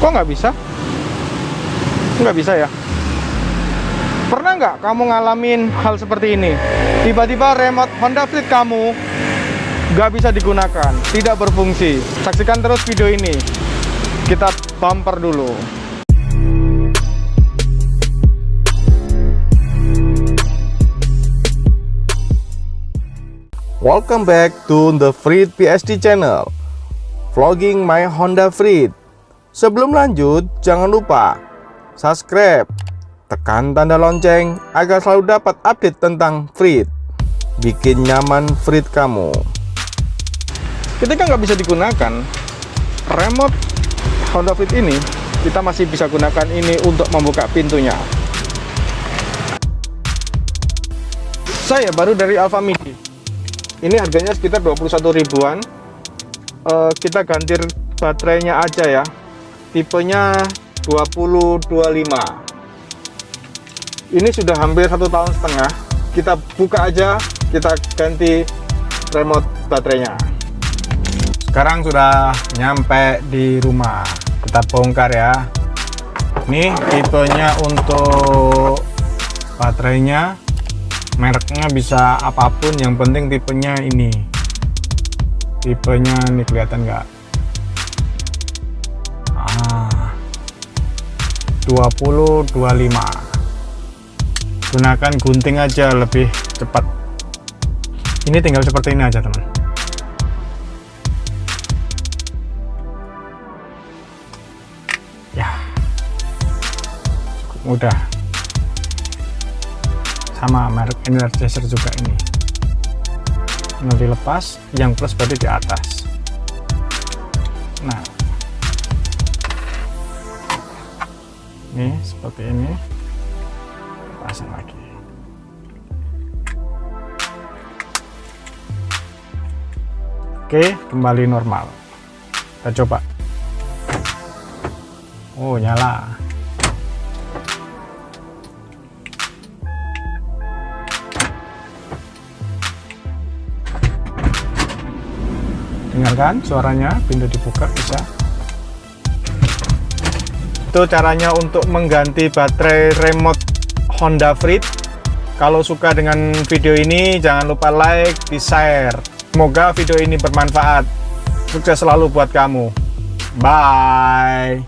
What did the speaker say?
Kok nggak bisa? Nggak bisa ya? Pernah nggak kamu ngalamin hal seperti ini? Tiba-tiba remote Honda Freed kamu nggak bisa digunakan, tidak berfungsi. Saksikan terus video ini. Kita bumper dulu. Welcome back to the Freed PSD channel, vlogging my Honda Freed. Sebelum lanjut, jangan lupa subscribe, tekan tanda lonceng agar selalu dapat update tentang Freed. Bikin nyaman Freed kamu. Ketika nggak bisa digunakan remote Honda Freed ini, kita masih bisa gunakan ini untuk membuka pintunya. Saya baru dari Alfa Midi. Ini harganya sekitar 21 ribuan. Kita ganti baterainya aja ya. Tipenya 2025. Ini sudah hampir 1,5 tahun. Kita buka aja, kita ganti remote baterainya. Sekarang sudah nyampe di rumah. Kita bongkar ya. Ini tipenya untuk baterainya. Mereknya bisa apapun, yang penting tipenya ini. Tipenya ini kelihatan nggak? 2025. Gunakan gunting aja lebih cepat. Ini tinggal seperti ini aja teman. Ya, cukup mudah. Sama merek Energizer juga ini. Tinggal dilepas, yang plus berarti di atas. Nah, ini seperti ini. Pasang lagi. Oke, kembali normal. Kita coba. Oh, nyala. Dengarkan suaranya, pintu dibuka bisa. Itu caranya untuk mengganti baterai remote Honda Freed. Kalau suka dengan video ini, jangan lupa like, di share. Semoga video ini bermanfaat. Sukses selalu buat kamu. Bye.